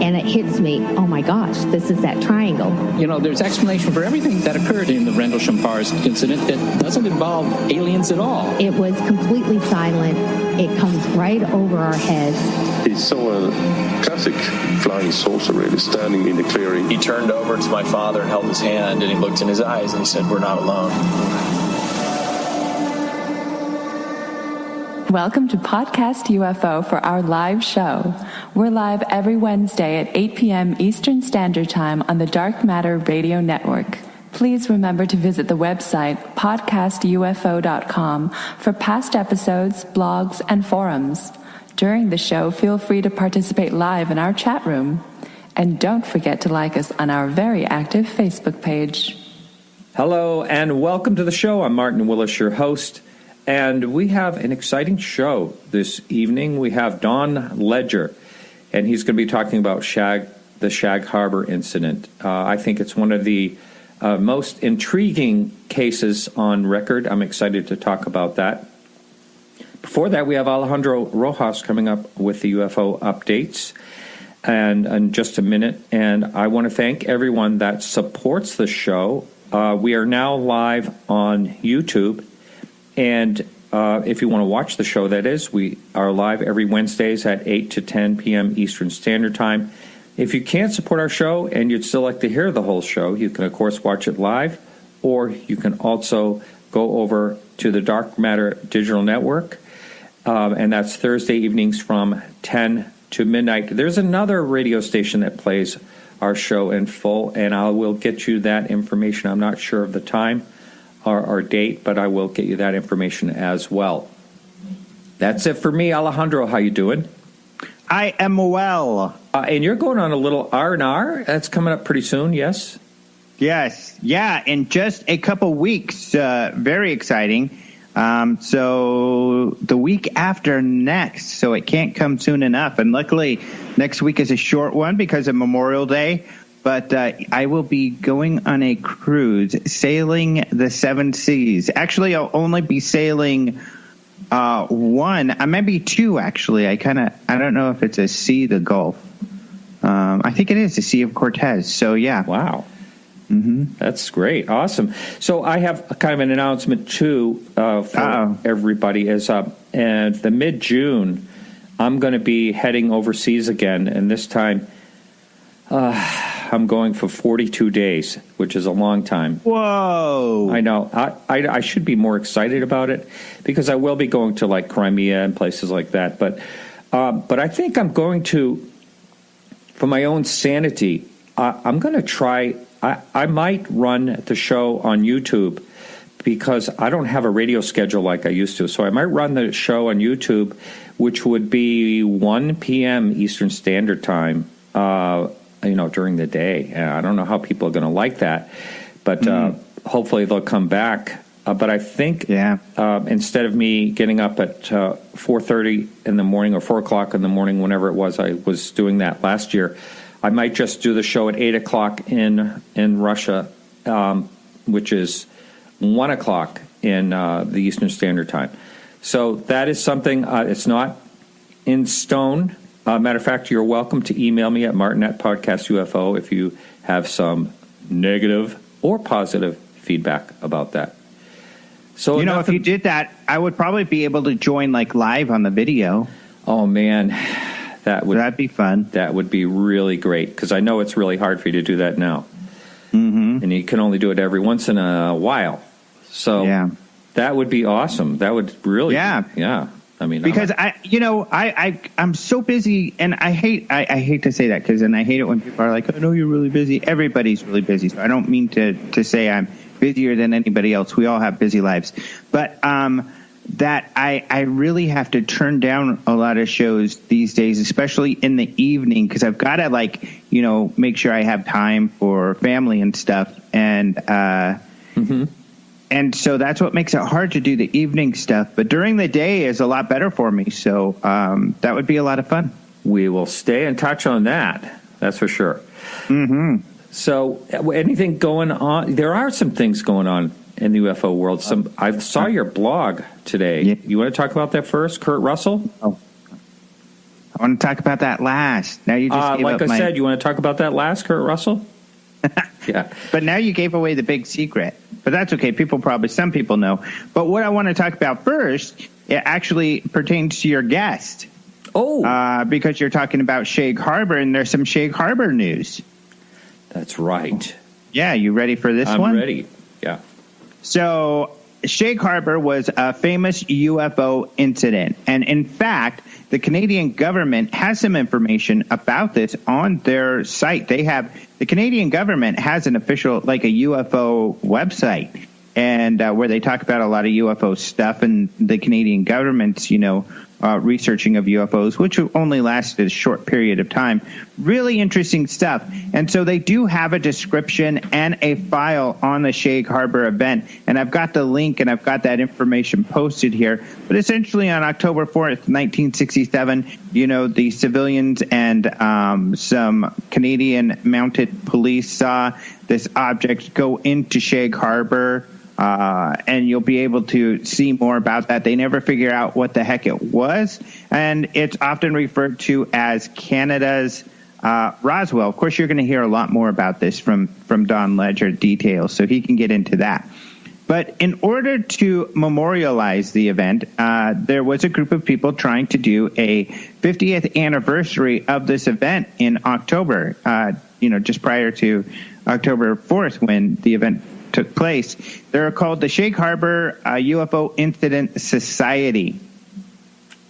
and it hits me, oh my gosh, this is that triangle. You know, there's explanation for everything that occurred in the Rendlesham-Pars incident that doesn't involve aliens at all. It was completely silent. It comes right over our heads. He saw a classic flying saucer really standing in the clearing. He turned over to my father and held his hand, and he looked in his eyes and he said, "We're not alone." Welcome to Podcast UFO for our live show. We're live every Wednesday at 8 p.m. Eastern Standard Time on the Dark Matter Radio Network. Please remember to visit the website podcastufo.com for past episodes, blogs, and forums. During the show, feel free to participate live in our chat room. And don't forget to like us on our very active Facebook page. Hello, and welcome to the show. I'm Martin Willis, your host. And we have an exciting show this evening. We have Don Ledger, and he's going to be talking about the Shag Harbour incident. I think it's one of the most intriguing cases on record. I'm excited to talk about that. Before that, we have Alejandro Rojas coming up with the UFO updates and in just a minute. And I want to thank everyone that supports the show. We are now live on YouTube. And if you want to watch the show, that is, we are live every Wednesdays at 8 to 10 p.m. Eastern Standard Time. If you can't support our show and you'd still like to hear the whole show, you can, of course, watch it live, or you can also go over to the Dark Matter Digital Network, and that's Thursday evenings from 10 to midnight. There's another radio station that plays our show in full, and I will get you that information. I'm not sure of the time or date, but I will get you that information as well. That's it for me. Alejandro, how you doing? I am well. And you're going on a little R&R? That's coming up pretty soon, yes? Yes. Yeah, in just a couple weeks. Very exciting. So the week after next, so it can't come soon enough. And luckily, next week is a short one because of Memorial Day. But I will be going on a cruise, sailing the seven seas. Actually, I'll only be sailing one, maybe two, actually. I don't know if it's a Sea, the Gulf. I think it is the Sea of Cortez. So, yeah. Wow. Mm-hmm. That's great. Awesome. So I have kind of an announcement, too, for everybody. And the mid-June, I'm going to be heading overseas again, and this time I'm going for 42 days, which is a long time. Whoa. I know. I should be more excited about it because I will be going to, like, Crimea and places like that. But I think I'm going to, for my own sanity, I'm going to try. I might run the show on YouTube because I don't have a radio schedule like I used to. So I might run the show on YouTube, which would be 1 p.m. Eastern Standard Time, during the day. I don't know how people are going to like that, but hopefully they'll come back. But I think instead of me getting up at 4:30 in the morning or 4 o'clock in the morning, whenever it was, I was doing that last year, I might just do the show at 8 o'clock in Russia, which is 1 o'clock in the Eastern Standard Time. So that is something, it's not in stone. Matter of fact, you're welcome to email me at martin@podcastufo if you have some negative or positive feedback about that. So if you did that, I would probably be able to join like live on the video. Oh man, that'd be fun. That would be really great because I know it's really hard for you to do that now, and you can only do it every once in a while. So that would be awesome. That would really, I mean, because I'm so busy, and I hate to say that and I hate it when people are like, I know you're really busy. Everybody's really busy, so I don't mean to say I'm busier than anybody else. We all have busy lives, but that I really have to turn down a lot of shows these days, especially in the evening, because I've got to make sure I have time for family and stuff, and And so that's what makes it hard to do the evening stuff. But during the day is a lot better for me. So that would be a lot of fun. We will stay in touch on that. That's for sure. Mm-hmm. So anything going on? There are some things going on in the UFO world. I saw your blog today. Yeah. You want to talk about that first? Kurt Russell? I want to talk about that last. Now you just gave like up I said, you want to talk about that last, Kurt Russell? Yeah. But now you gave away the big secret. But that's okay. Some people know. But what I want to talk about first, it actually pertains to your guest. Oh. Because you're talking about Shag Harbour, and there's some Shag Harbour news. That's right. Yeah, you ready for this one? I'm ready. Yeah. So Shag Harbour was a famous UFO incident. And in fact, the Canadian government has some information about this on their site. The Canadian government has an official, like a UFO website, and where they talk about a lot of UFO stuff, and the Canadian government's, researching of UFOs, which only lasted a short period of time. Really interesting stuff. And so they do have a description and a file on the Shag Harbour event. And I've got the link and I've got that information posted here. But essentially on October 4th, 1967, the civilians and some Canadian mounted police saw this object go into Shag Harbour. And you'll be able to see more about that. They never figure out what the heck it was, and it's often referred to as Canada's Roswell. Of course, you're going to hear a lot more about this from Don Ledger details, so he can get into that. But in order to memorialize the event, there was a group of people trying to do a 50th anniversary of this event in October, just prior to October 4th when the event took place. They're called the Shag Harbour UFO Incident Society.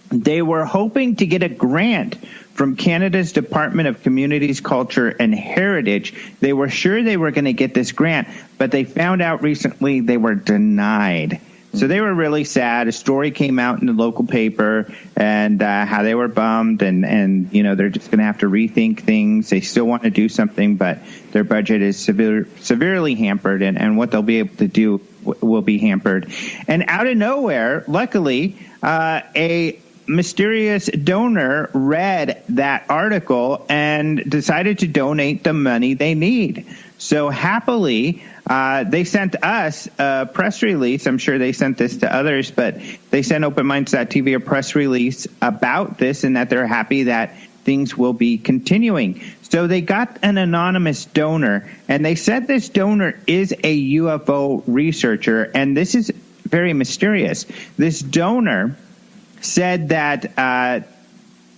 They were hoping to get a grant from Canada's Department of Communities, Culture and Heritage. They were sure they were going to get this grant, but they found out recently they were denied. So they were really sad. A story came out in the local paper and how they were bummed and they're just going to have to rethink things. They still want to do something, but their budget is severely hampered and what they'll be able to do will be hampered. And out of nowhere, luckily, a mysterious donor read that article and decided to donate the money they need. So happily, they sent us a press release. I'm sure they sent this to others, but they sent OpenMinds.tv a press release about this and that they're happy that things will be continuing. So they got an anonymous donor, and they said this donor is a UFO researcher, and this is very mysterious. This donor said that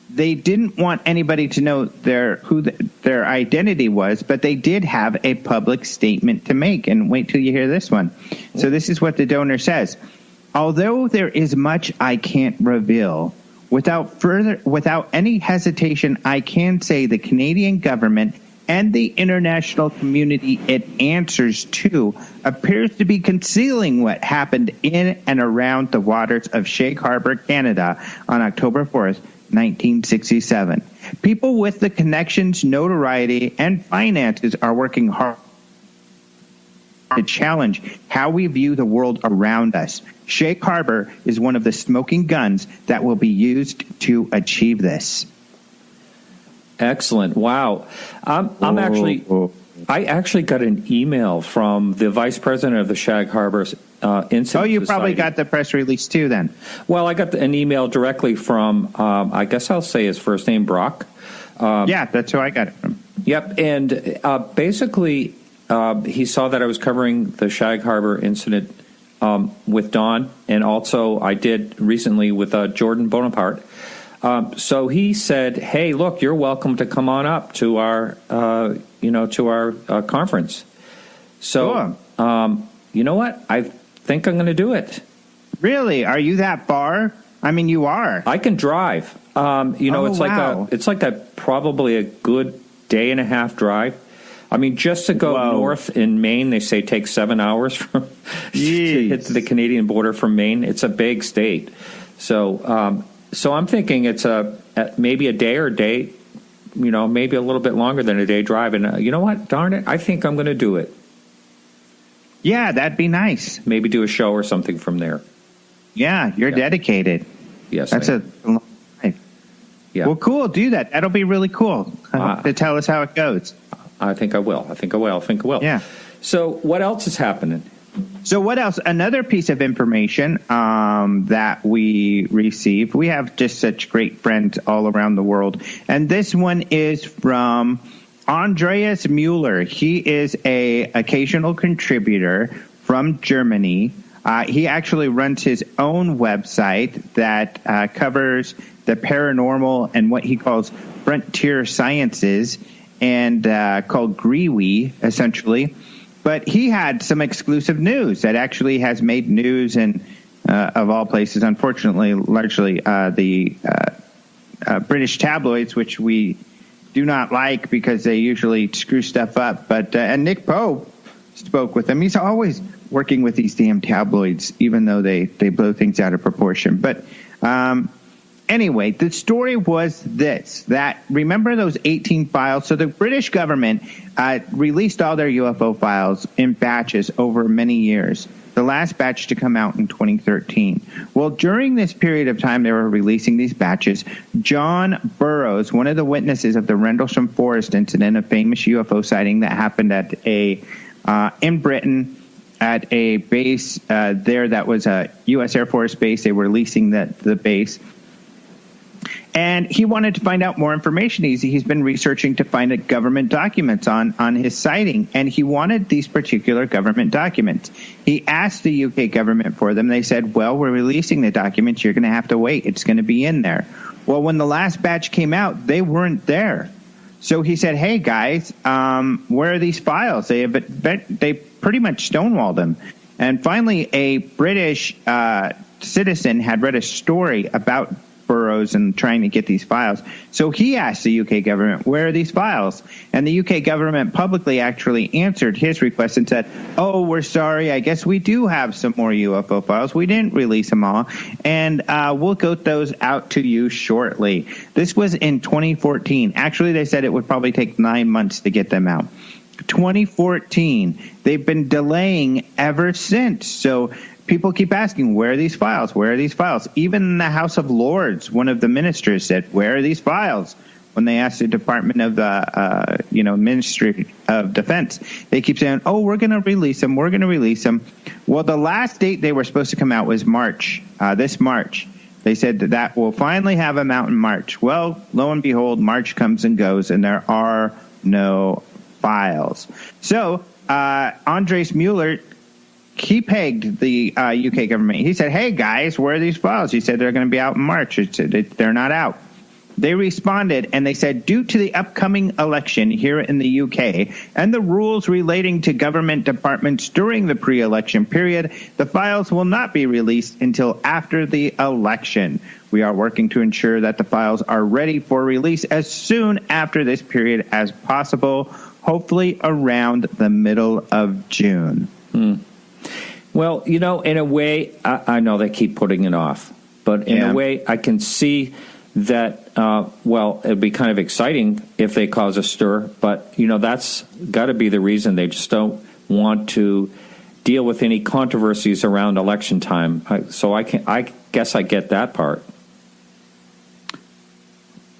they didn't want anybody to know who their identity was, but they did have a public statement to make. And wait till you hear this one. So this is what the donor says. Although there is much I can't reveal, without any hesitation, I can say the Canadian government and the international community it answers to appears to be concealing what happened in and around the waters of Shag Harbour, Canada on October 4th, 1967. People with the connections, notoriety, and finances are working hard to challenge how we view the world around us. Shag Harbour is one of the smoking guns that will be used to achieve this. Excellent. Wow. I actually got an email from the vice president of the Shag Harbour Incident Oh, you Society. probably got the press release too then. Well, I got an email directly from, I guess I'll say his first name, Brock. Yeah, that's who I got it from. Yep. And basically, he saw that I was covering the Shag Harbour incident with Don, and also I did recently with Jordan Bonaparte. So he said, "Hey, look, you're welcome to come on up to our, conference." So, Cool. You know what? I think I'm going to do it. Really? Are you that far? I mean, you are. I can drive. It's like a probably a good day and a half drive. I mean, just to go north in Maine, they say takes 7 hours from to hit the Canadian border from Maine. It's a big state, so I'm thinking it's maybe a day, maybe a little bit longer than a day drive. And you know what? Darn it, I think I'm going to do it. Yeah, that'd be nice. Maybe do a show or something from there. Yeah, you're dedicated. Yes, that's a long life. Yeah. Well, cool. Do that. That'll be really cool to tell us how it goes. I think I will. Yeah. So what else is happening? So what else? Another piece of information that we received. We have just such great friends all around the world. And this one is from Andreas Mueller. He is a occasional contributor from Germany. He actually runs his own website that covers the paranormal and what he calls frontier sciences, and called GREWE, essentially. But he had some exclusive news that actually has made news in, of all places, unfortunately, largely the British tabloids, which we do not like because they usually screw stuff up. But and Nick Pope spoke with him. He's always working with these damn tabloids, even though they blow things out of proportion. But anyway, the story was this, that remember those 18 files? So the British government released all their UFO files in batches over many years. The last batch to come out in 2013. Well, during this period of time they were releasing these batches, John Burroughs, one of the witnesses of the Rendlesham Forest incident, a famous UFO sighting that happened at in Britain, at a base there that was a U.S. Air Force base. They were leasing the base. And he wanted to find out more information. He's been researching to find government documents on his sighting, and he wanted these particular government documents. He asked the UK government for them. They said, well, we're releasing the documents. You're going to have to wait. It's going to be in there. Well, when the last batch came out, they weren't there. So he said, hey, guys, where are these files? They pretty much stonewalled them. And finally, a British citizen had read a story about Burroughs and trying to get these files. So he asked the UK government, where are these files? And the UK government publicly actually answered his request and said, oh, we're sorry. I guess we do have some more UFO files. We didn't release them all. And we'll get those out to you shortly. This was in 2014. Actually, they said it would probably take 9 months to get them out. 2014. They've been delaying ever since. So people keep asking, where are these files? Where are these files? Even in the House of Lords, one of the ministers said, where are these files? When they asked the Department of the, Ministry of Defense, they keep saying, oh, we're going to release them. We're going to release them. Well, the last date they were supposed to come out was March, this March. They said that will finally have them out in March. Well, lo and behold, March comes and goes, and there are no files. So Andres Mueller, he pegged the UK government. He said, hey, guys, where are these files? He said they're going to be out in March. They're not out. They responded, and they said, due to the upcoming election here in the UK and the rules relating to government departments during the pre-election period, the files will not be released until after the election. We are working to ensure that the files are ready for release as soon after this period as possible, hopefully around the middle of June. Well, in a way, I know they keep putting it off, but in a way, I can see that, it'd be kind of exciting if they cause a stir, but, that's got to be the reason. They just don't want to deal with any controversies around election time. So I guess I get that part.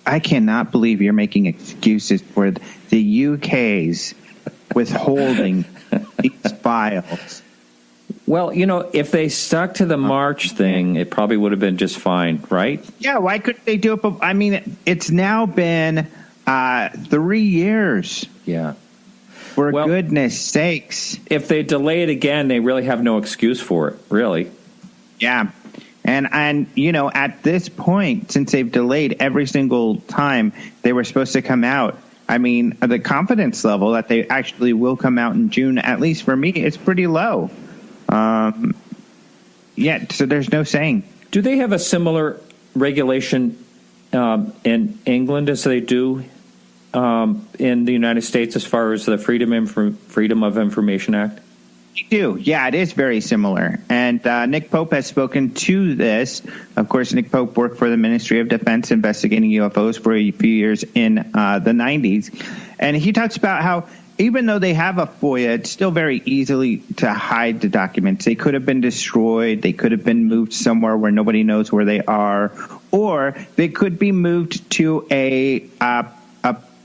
I cannot believe you're making excuses for the UK's withholding these files. Well, if they stuck to the March thing, it probably would have been just fine, right? Yeah, why couldn't they do it? I mean, it's now been 3 years. Yeah. For goodness sakes. If they delay it again, they really have no excuse for it, really. Yeah. And at this point, since they've delayed every single time they were supposed to come out, I mean, the confidence level that they actually will come out in June, at least for me, is pretty low. So there's no saying. Do they have a similar regulation in England as they do in the United States as far as the Freedom of Information Act? They do. Yeah, it is very similar. And Nick Pope has spoken to this. Of course, Nick Pope worked for the Ministry of Defense investigating UFOs for a few years in the 90s. And he talks about how even though they have a FOIA, it's still very easily to hide the documents. They could have been destroyed. They could have been moved somewhere where nobody knows where they are. Or they could be moved to a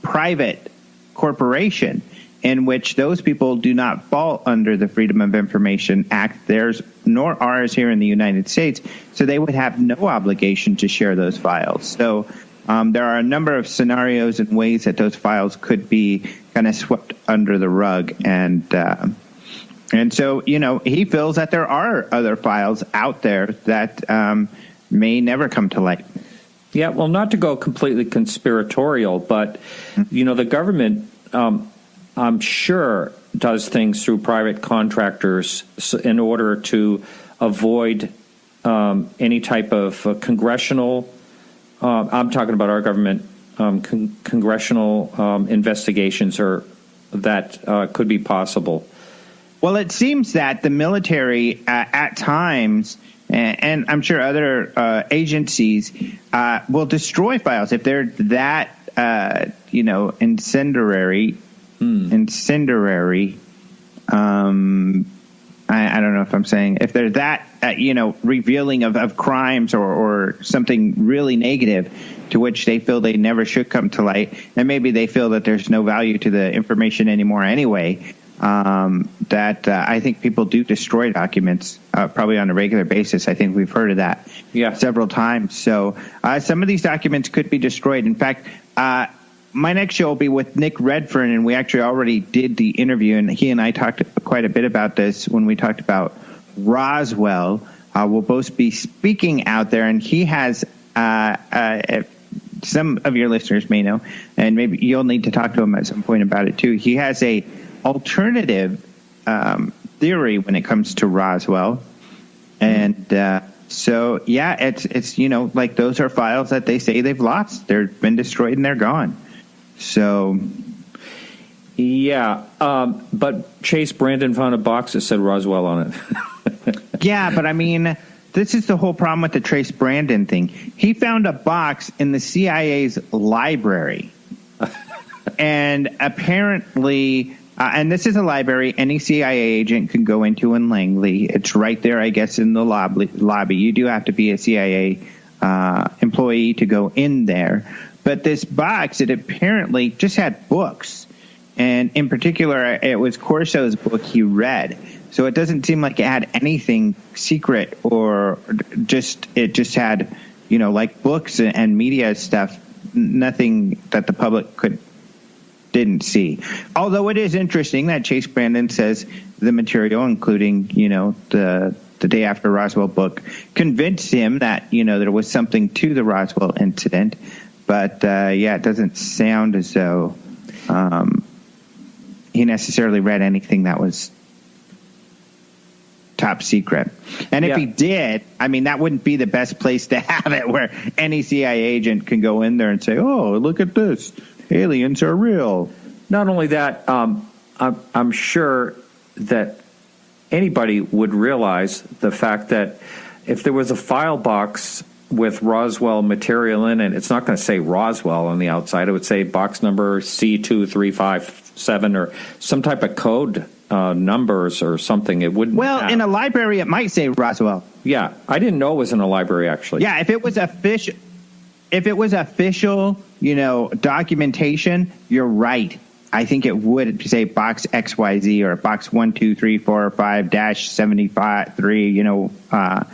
private corporation. in which those people do not fall under the Freedom of Information Act, theirs nor ours here in the United States, so they would have no obligation to share those files. So there are a number of scenarios and ways that those files could be kind of swept under the rug, and so, he feels that there are other files out there that may never come to light. Yeah, well, not to go completely conspiratorial, but, the government, I'm sure, does things through private contractors in order to avoid any type of congressional, I'm talking about our government, congressional investigations or that could be possible. Well, it seems that the military at times, and I'm sure other agencies, will destroy files if they're that, incendiary. I don't know if I'm saying, if they're that, revealing of crimes or something really negative to which they feel they never should come to light, and maybe they feel that there's no value to the information anymore anyway, that I think people do destroy documents probably on a regular basis. I think we've heard of that several times. So some of these documents could be destroyed. In fact, my next show will be with Nick Redfern, and we actually already did the interview, and he and I talked quite a bit about this when we talked about Roswell. We'll both be speaking out there, and he has some of your listeners may know, and maybe you'll need to talk to him at some point about it too. He has a alternative theory when it comes to Roswell, and so it's like those are files that they say they've lost. They've been destroyed and they're gone. So but Chase Brandon found a box that said Roswell on it. Yeah, but I mean, this is the whole problem with the Trace Brandon thing. He found a box in the CIA's library. And apparently, and this is a library any CIA agent can go into in Langley. It's right there, I guess, in the lobby. You do have to be a CIA employee to go in there. But this box, it apparently just had books. And in particular, it was Corso's book he read. So it doesn't seem like it had anything secret or it just had, like books and media stuff, nothing that the public didn't see. Although it is interesting that Chase Brandon says the material, including, the Day After Roswell book, convinced him that, there was something to the Roswell incident. But, it doesn't sound as though he necessarily read anything that was top secret. And if he did, I mean, that wouldn't be the best place to have it, where any CIA agent can go in there and say, oh, look at this. Aliens are real. Not only that, I'm sure that anybody would realize the fact that if there was a file box with Roswell material in it, it's not going to say Roswell on the outside. It would say box number C2357 or some type of code numbers or something. It wouldn't. Well, in a library, it might say Roswell. Yeah, I didn't know it was in a library, actually. Yeah, if it was official, documentation, you're right. I think it would say box XYZ or box 12345-75-3.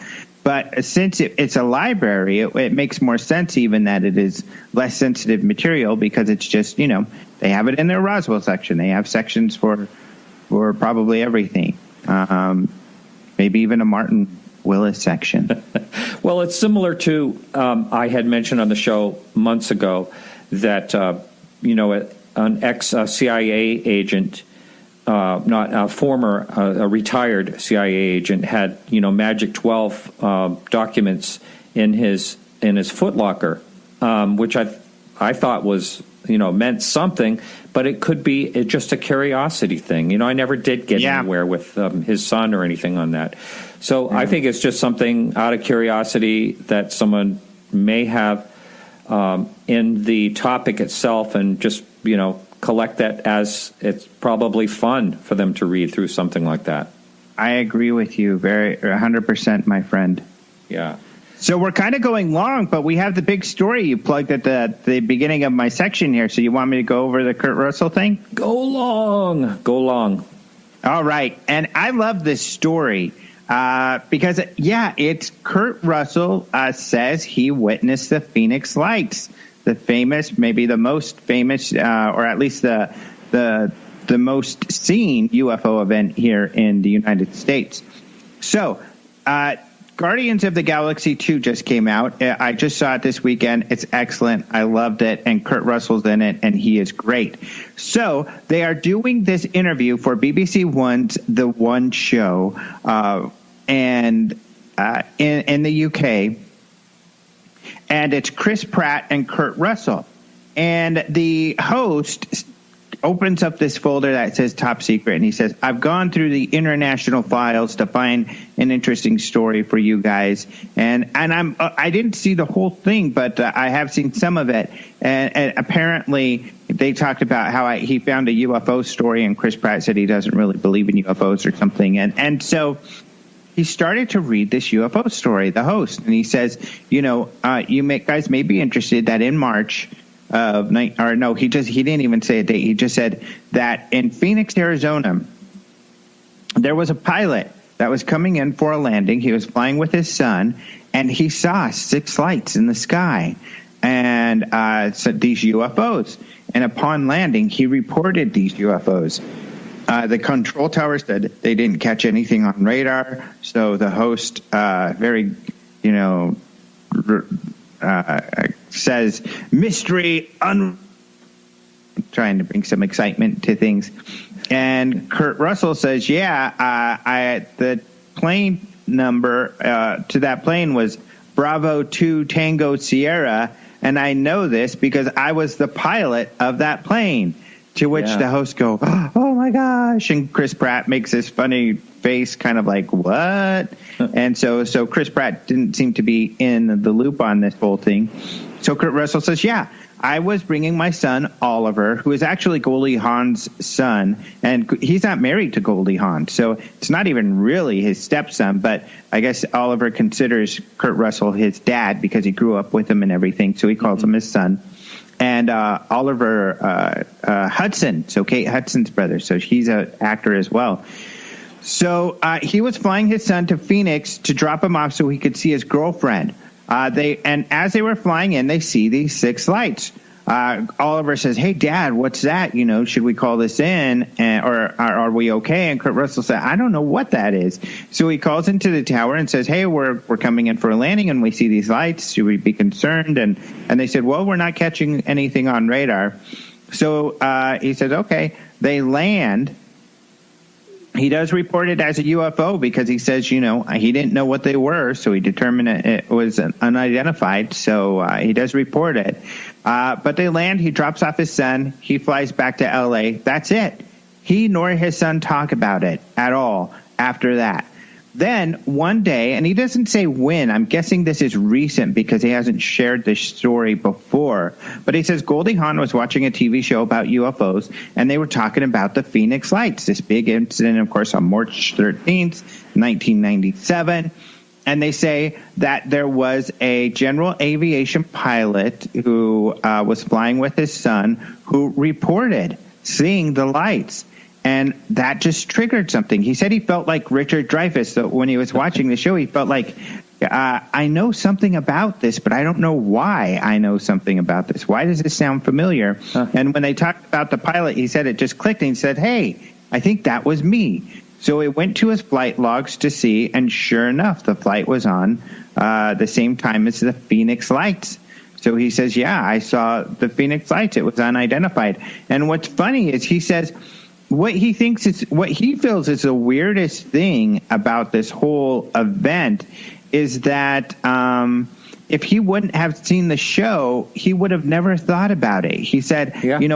But since it's a library, it makes more sense even that it is less sensitive material, because it's just, they have it in their Roswell section. They have sections for probably everything. Maybe even a Martin Willis section. Well, it's similar to, I had mentioned on the show months ago that, an ex-CIA agent, not a former, a retired CIA agent, had Magic 12 documents in his footlocker, which I thought was meant something, but it could be just a curiosity thing. I never did get anywhere with his son or anything on that. So I think it's just something out of curiosity that someone may have in the topic itself, and just collect that as it's probably fun for them to read through something like that. I agree with you 100%, my friend. Yeah. So we're kind of going long, but we have the big story you plugged at the beginning of my section here. So you want me to go over the Kurt Russell thing? Go long. All right. And I love this story because, it's Kurt Russell says he witnessed the Phoenix Lights, the famous, maybe the most famous, or at least the most seen UFO event here in the United States. So, Guardians of the Galaxy 2 just came out. I just saw it this weekend. It's excellent. I loved it. And Kurt Russell's in it, and he is great. So they are doing this interview for BBC One's The One Show in the UK. And it's Chris Pratt and Kurt Russell. And the host opens up this folder that says Top Secret, and he says, I've gone through the international files to find an interesting story for you guys. And I didn't see the whole thing, but I have seen some of it. And apparently they talked about how he found a UFO story, and Chris Pratt said he doesn't really believe in UFOs or something. And so he started to read this UFO story, the host, and he says, guys may be interested that in March he didn't even say a date. He just said that in Phoenix, Arizona, there was a pilot that was coming in for a landing. He was flying with his son, and he saw 6 lights in the sky, and these UFOs. And upon landing, he reported these UFOs. The control tower said they didn't catch anything on radar, so the host says mystery trying to bring some excitement to things. And Kurt Russell says, the plane number to that plane was Bravo 2 Tango Sierra, and I know this because I was the pilot of that plane. To which the host go, oh my gosh, and Chris Pratt makes this funny face, kind of like, what? And so Chris Pratt didn't seem to be in the loop on this whole thing. So Kurt Russell says, I was bringing my son, Oliver, who is actually Goldie Hawn's son, and he's not married to Goldie Hawn, so it's not even really his stepson, but I guess Oliver considers Kurt Russell his dad because he grew up with him and everything, so he calls him his son. And Oliver Hudson, so Kate Hudson's brother, so he's an actor as well. So he was flying his son to Phoenix to drop him off so he could see his girlfriend. And as they were flying in, they see these 6 lights. Oliver says, hey, Dad, what's that? Should we call this in or are we okay? And Kurt Russell said, I don't know what that is. So he calls into the tower and says, hey, we're coming in for a landing and we see these lights. Should we be concerned? And they said, well, we're not catching anything on radar. So he says, okay. They land. He does report it as a UFO because he says, he didn't know what they were, so he determined it was unidentified, so he does report it. But they land, he drops off his son, he flies back to L.A. That's it. He nor his son talk about it at all after that. Then one day, and he doesn't say when, I'm guessing this is recent because he hasn't shared this story before, but he says Goldie Hawn was watching a TV show about UFOs, and they were talking about the Phoenix Lights, this big incident, of course, on March 13th, 1997. And they say that there was a general aviation pilot who was flying with his son who reported seeing the lights. And that just triggered something. He said he felt like Richard Dreyfuss. So when he was watching the show, he felt like, I know something about this, but I don't know why I know something about this. Why does this sound familiar? And when they talked about the pilot, he said it just clicked, and he said, hey, I think that was me. So he went to his flight logs to see, and sure enough, the flight was on the same time as the Phoenix Lights. So he says, I saw the Phoenix Lights. It was unidentified. And what's funny is he says, what he feels is the weirdest thing about this whole event is that if he wouldn't have seen the show, he would have never thought about it. He said,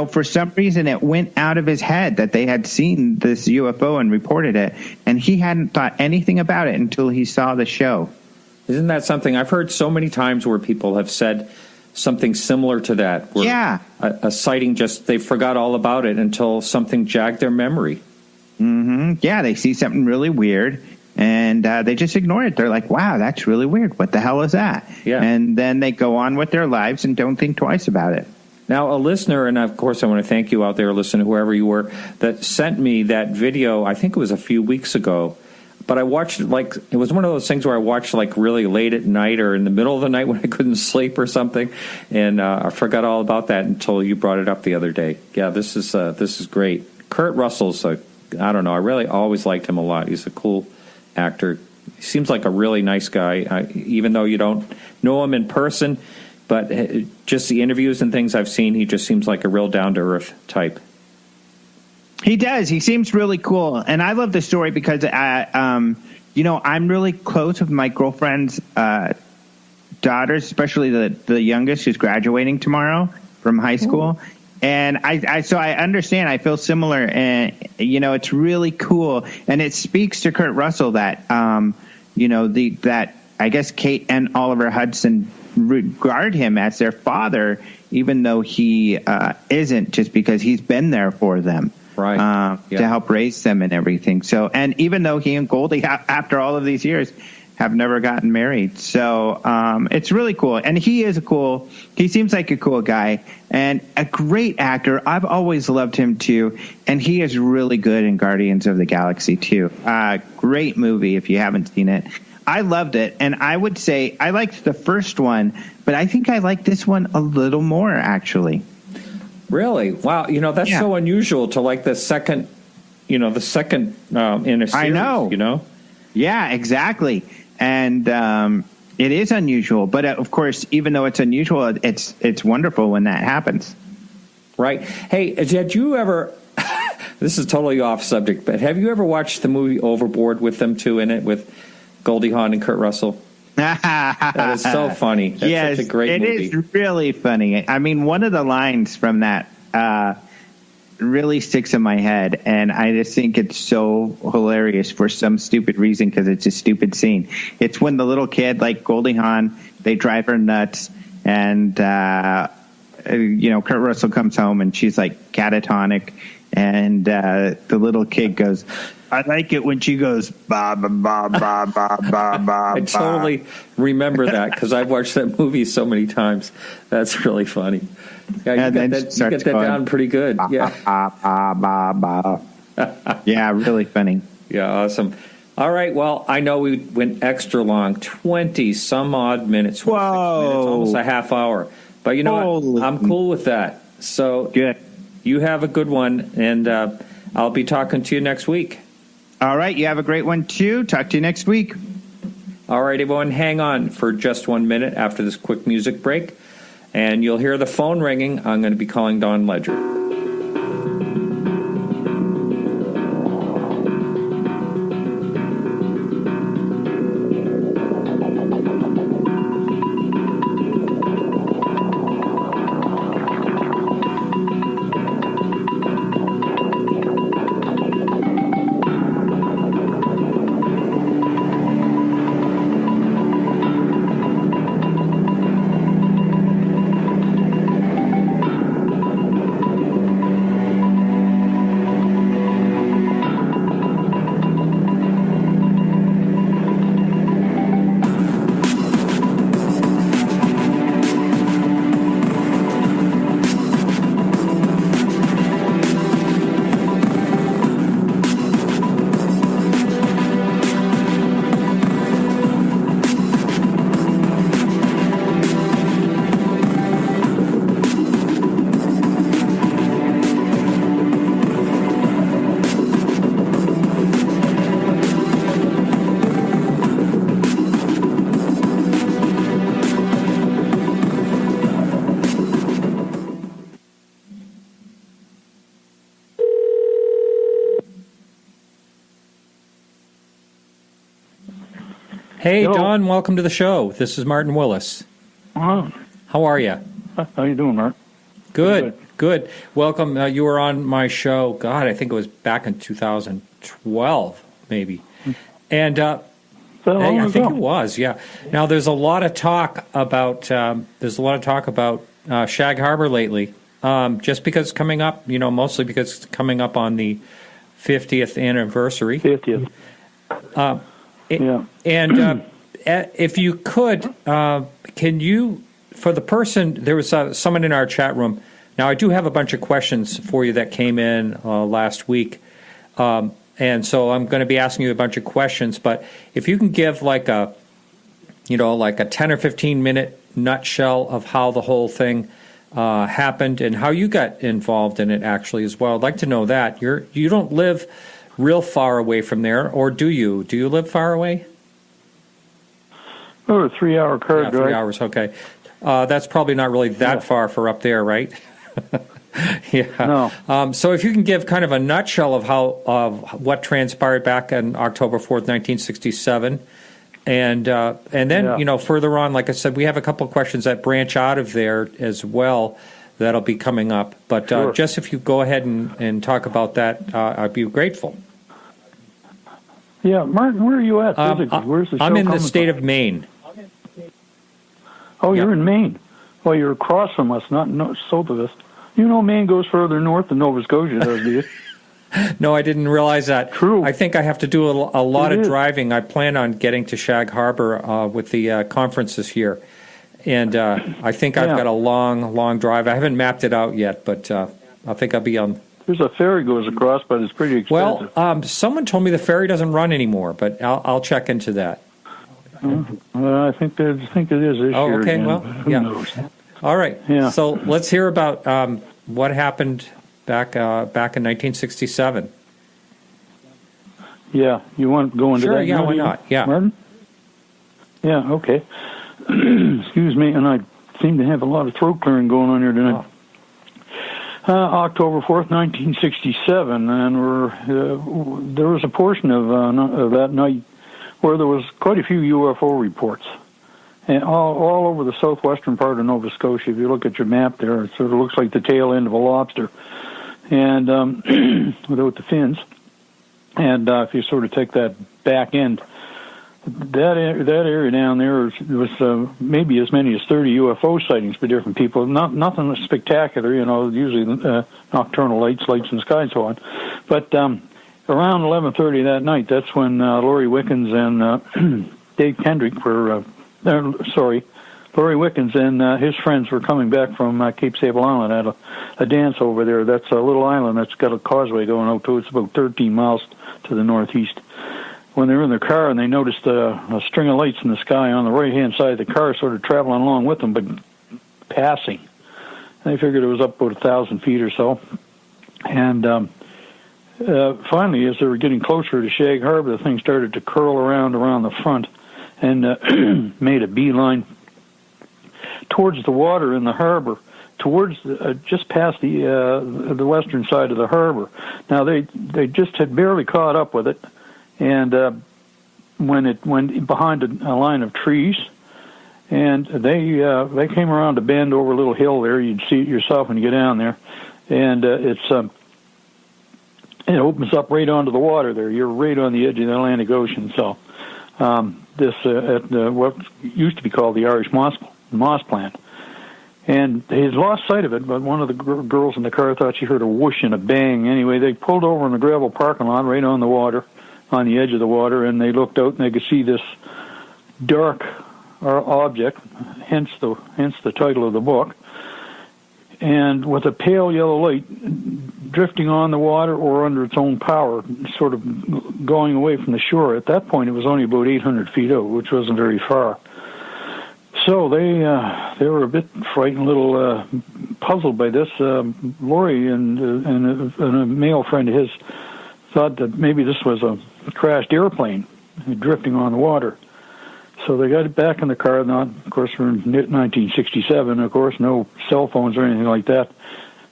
for some reason it went out of his head that they had seen this UFO and reported it, and he hadn't thought anything about it until he saw the show. Isn't that something? I've heard so many times where people have said something similar to that. Where a sighting they forgot all about it until something jagged their memory. Mm-hmm. Yeah, they see something really weird, And they just ignore it. They're like, wow, that's really weird. What the hell is that? Yeah. And then they go on with their lives and don't think twice about it. Now, a listener, and of course I want to thank you out there, listener, whoever you were, that sent me that video, I think it was a few weeks ago, but I watched it it was one of those things where I watched really late at night or in the middle of the night when I couldn't sleep or something, and I forgot all about that until you brought it up the other day. Yeah, this is great. Kurt Russell's, I don't know, I really always liked him a lot. He's a cool actor. He seems like a really nice guy, even though you don't know him in person. But just the interviews and things I've seen, he just seems like a real down-to-earth type. He does. He seems really cool. And I love the story because, I'm really close with my girlfriend's daughters, especially the youngest who's graduating tomorrow from high school. Ooh. And so I understand. I feel similar. And, it's really cool. And it speaks to Kurt Russell that, that I guess Kate and Oliver Hudson regard him as their father, even though he isn't, just because he's been there for them, right? To help raise them and everything. So, and even though he and Goldie, after all of these years, have never gotten married, so it's really cool. And he seems like a cool guy and a great actor. I've always loved him too, and he is really good in Guardians of the Galaxy too. Great movie if you haven't seen it. I loved it, and I would say I liked the first one, but I think I like this one a little more, actually. Really? Wow. That's so unusual to like the second in a series. I know. Yeah, exactly. And it is unusual, but of course, even though it's unusual, it's wonderful when that happens. Right. Hey, had you ever? This is totally off subject, but have you ever watched the movie Overboard with them two in it with Goldie Hawn and Kurt Russell? That is so funny. That's such a great movie. It is really funny. I mean, one of the lines from that really sticks in my head, and I just think it's so hilarious for some stupid reason because it's a stupid scene. It's when the little kid, like Goldie Hawn, they drive her nuts, and Kurt Russell comes home and she's like catatonic, and the little kid goes, I like it when she goes, ba, ba, ba, ba, ba, ba, ba. I totally remember that because I've watched that movie so many times. That's really funny. Yeah, you get that down pretty good. Yeah. Yeah, really funny. Yeah, awesome. All right, well, I know we went extra long, 20-some-odd minutes. Whoa. 6 minutes, almost a half hour. But you know what? I'm cool with that. So good. You have a good one, and I'll be talking to you next week. All right, you have a great one, too. Talk to you next week. All right, everyone, hang on for just 1 minute after this quick music break, and you'll hear the phone ringing. I'm going to be calling Don Ledger. Hey, Hello. Don, welcome to the show. This is Martin Willis. Uh-huh. How are you? How you doing, Mark? Good. Welcome. You were on my show, God, I think it was back in 2012, maybe. And I think it was, yeah. Now, there's a lot of talk about Shag Harbour lately, just because it's coming up, mostly because it's coming up on the 50th anniversary. 50th. And if you could, can you, for the person, there was someone in our chat room. Now, I do have a bunch of questions for you that came in last week. And so I'm going to be asking you a bunch of questions. But if you can give like a 10 or 15 minute nutshell of how the whole thing happened and how you got involved in it actually as well. I'd like to know that. You don't live real far away from there, or do you? Do you live far away? Oh, a 3-hour car drive. 3 hours, okay. That's probably not really that far for up there, right? Yeah. No. So if you can give kind of a nutshell of what transpired back on October 4th, 1967, and then further on, like I said, we have a couple of questions that branch out of there as well that'll be coming up. But sure. Just if you go ahead and talk about that, I'd be grateful. Yeah, Martin, where are you at physically? Where's the show I'm in the state from? of Maine. Oh, you're in Maine. Well, you're across from us, not south of us. You know Maine goes further north than Nova Scotia does, do you? No, I didn't realize that. True. I think I have to do a lot of driving. I plan on getting to Shag Harbour with the conference this year. And I think I've got a long drive. I haven't mapped it out yet, but I think I'll be on... There's a ferry goes across, but it's pretty expensive. Well, someone told me the ferry doesn't run anymore, but I'll check into that. Well, I think it is this year. Oh, okay. Again. Well, Who yeah. knows? All right. Yeah. So let's hear about what happened back in 1967. Yeah, you want to go into Sure, that? yeah, now, why not? Yeah. Martin? Yeah, okay. Excuse me, and I seem to have a lot of throat clearing going on here tonight. October 4th, 1967, and there was a portion of that night where there was quite a few UFO reports, and all over the southwestern part of Nova Scotia. If you look at your map there, it sort of looks like the tail end of a lobster, and without the fins. And if you sort of take that back end, that area down there was maybe as many as 30 UFO sightings by different people. Nothing spectacular, usually nocturnal lights in the sky and so on. But around 11:30 that night, that's when Lori Wickens and Dave Kendrick were, Lori Wickens and his friends were coming back from Cape Sable Island at a dance over there. That's a little island that's got a causeway going out to it. It's about 13 miles to the northeast. When they were in their car and they noticed a string of lights in the sky on the right-hand side of the car sort of traveling along with them, but passing. They figured it was up about 1,000 feet or so. And finally, as they were getting closer to Shag Harbour, the thing started to curl around the front and made a beeline towards the water in the harbor, towards just past the western side of the harbor. Now, they just had barely caught up with it. And when it went behind a line of trees, and they came around a bend over a little hill there. You'd see it yourself when you get down there, and it opens up right onto the water there. You're right on the edge of the Atlantic Ocean. So this at what used to be called the Irish moss plant, and they had lost sight of it. But one of the girls in the car thought she heard a whoosh and a bang. Anyway, they pulled over in the gravel parking lot right on the water, on the edge of the water, and they looked out and they could see this dark object, hence the title of the book, and with a pale yellow light drifting on the water or under its own power, sort of going away from the shore. At that point, it was only about 800 feet out, which wasn't very far. So they were a bit frightened, a little puzzled by this. Lori and a male friend of his thought that maybe this was a crashed airplane drifting on the water. So they got it back in the car. Of course, we're in 1967. Of course, no cell phones or anything like that.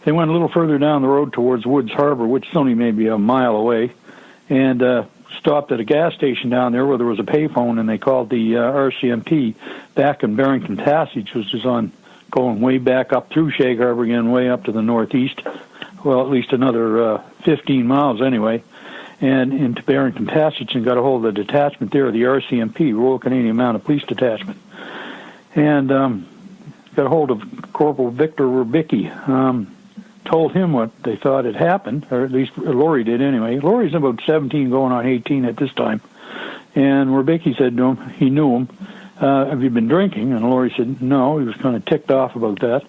They went a little further down the road towards Woods Harbor, which is only maybe a mile away, and stopped at a gas station down there where there was a payphone, and they called the RCMP back in Barrington Passage, which is on going way back up through Shag Harbour again, way up to the northeast. Well, at least another 15 miles anyway, and into Barrington Passage, and got a hold of the detachment there, the RCMP, Royal Canadian Mounted Police Detachment, and got a hold of Corporal Victor Rubicki, told him what they thought had happened, or at least Lori did anyway. Lori's about 17 going on 18 at this time, And Rubicki said to him, he knew him, have you been drinking? And Laurie said, no. He was kind of ticked off about that.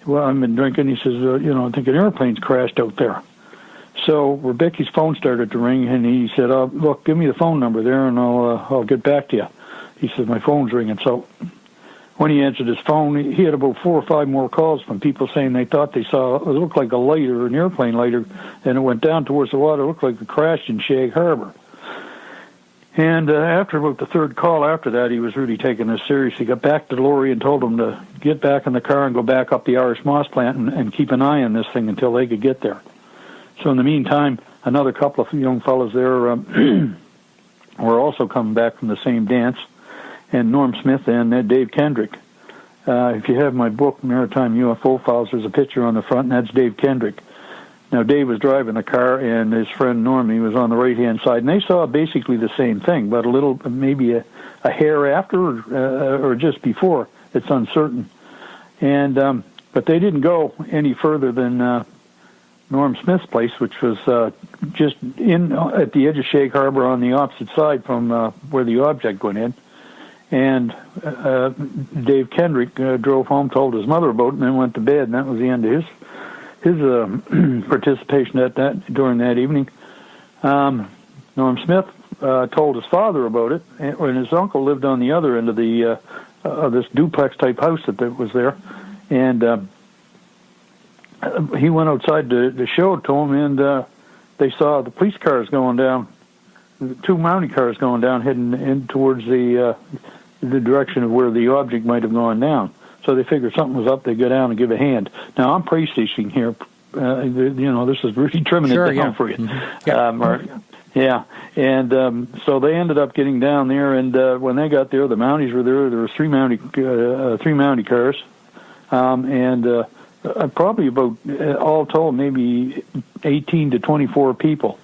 Well, I've been drinking. He says, I think an airplane's crashed out there. So Rubicki's phone started to ring, and he said, look, give me the phone number there, and I'll get back to you. He said, my phone's ringing. So when he answered his phone, he had about 4 or 5 more calls from people saying they thought they saw, it looked like a light or an airplane lighter, and it went down towards the water. It looked like it crashed in Shag Harbour. And after about the 3rd call after that, he was really taking this seriously. He got back to Laurie and told him to get back in the car and go back up the Irish Moss plant and keep an eye on this thing until they could get there. So in the meantime, another couple of young fellows there were also coming back from the same dance, and Norm Smith and Dave Kendrick. If you have my book, Maritime UFO Files, there's a picture on the front, and that's Dave Kendrick. Now, Dave was driving the car, and his friend Norm, he was on the right-hand side, and they saw basically the same thing, but a little, maybe a hair after or just before. It's uncertain. And but they didn't go any further than Norm Smith's place, which was just at the edge of Shag Harbour on the opposite side from where the object went in. And Dave Kendrick drove home, told his mother about it, and then went to bed, and that was the end of his participation during that evening. Norm Smith told his father about it, and his uncle lived on the other end of the this duplex type house that was there, and he went outside to show it to him, and they saw the police cars going down, 2 Mountie cars going down, heading in towards the direction of where the object might have gone down. So they figured something was up. They go down and give a hand. Now I'm pre-staging here. This is really trimming it down for you, Mark. Yeah, and so they ended up getting down there, and when they got there, the Mounties were there. There were 3 Mountie cars, and probably about all told maybe 18 to 24 people.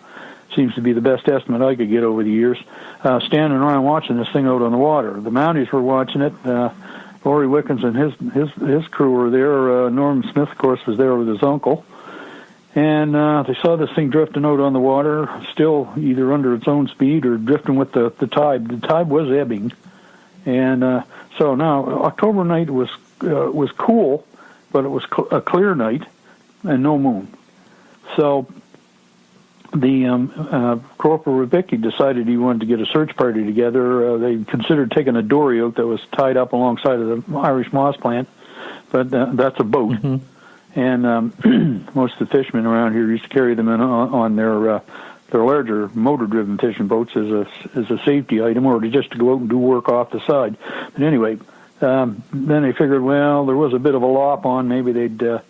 Seems to be the best estimate I could get over the years. Standing around watching this thing out on the water. The Mounties were watching it. Laurie Wickens and his crew were there. Norm Smith, of course, was there with his uncle. And they saw this thing drifting out on the water, still either under its own speed or drifting with the tide. The tide was ebbing. And so now, October night was cool, but it was a clear night and no moon. So the Corporal Rubicki decided he wanted to get a search party together. They considered taking a dory out that was tied up alongside of the Irish Moss plant, but that's a boat. Mm-hmm. And most of the fishermen around here used to carry them in on their larger motor-driven fishing boats as a safety item, or just to go out and do work off the side. But anyway, then they figured, well, there was a bit of a lop on. Maybe it was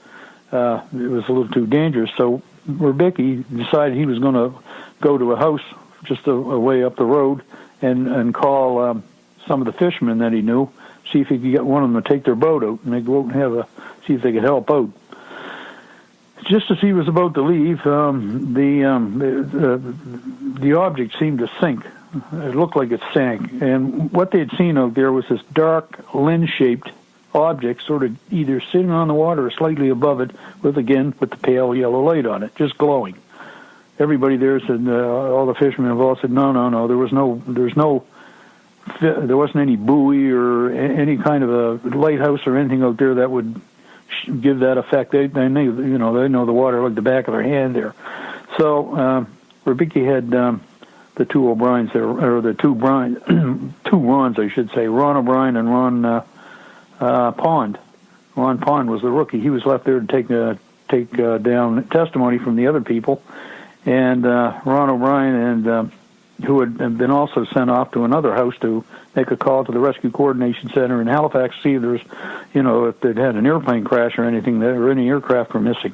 a little too dangerous. So Rubicki decided he was going to go to a house just a way up the road and call some of the fishermen that he knew, see if he could get one of them to take their boat out, and they'd go out and see if they could help out. Just as he was about to leave, the object seemed to sink. It looked like it sank. And what they had seen out there was this dark, lens-shaped object sort of either sitting on the water or slightly above it with the pale yellow light on it, just glowing. Everybody there said, all the fishermen involved said, no, there wasn't any buoy or any kind of a lighthouse or anything out there that would give that effect. They know the water like the back of their hand there. So Rubicki had the 2 O'Briens there, or the 2 Rons, I should say, Ron O'Brien and Ron Pond. Ron Pond was the rookie. He was left there to take down testimony from the other people, and Ron O'Brien and who had been also sent off to another house to make a call to the Rescue Coordination Center in Halifax to see if there's, if they'd had an airplane crash or anything there, or any aircraft were missing.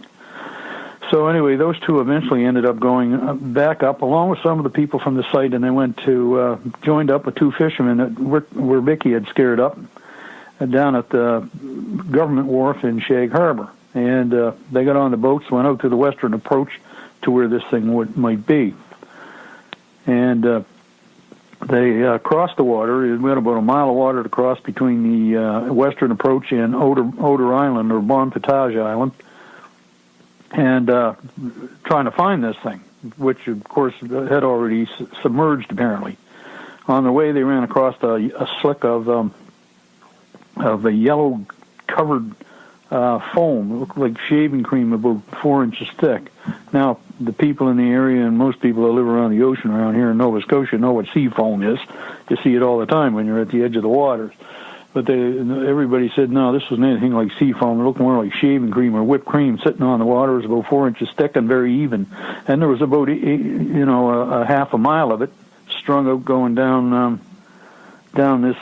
So anyway, those 2 eventually ended up going back up along with some of the people from the site, and they went to joined up with 2 fishermen that Rubicki had scared up down at the government wharf in Shag Harbour. And they got on the boats, went out to the western approach to where this thing might be. And they crossed the water. We had about a mile of water to cross between the western approach and Oder Island, or Bon Potage Island, and trying to find this thing, which, of course, had already submerged, apparently. on the way, they ran across a slick of a yellow-covered foam. It looked like shaving cream about 4 inches thick. Now, the people in the area and most people that live around the ocean around here in Nova Scotia know what sea foam is. You see it all the time when you're at the edge of the waters. But everybody said, no, this wasn't anything like sea foam. It looked more like shaving cream or whipped cream sitting on the water. It was about 4 inches thick and very even. And there was about, a half a mile of it strung out going down this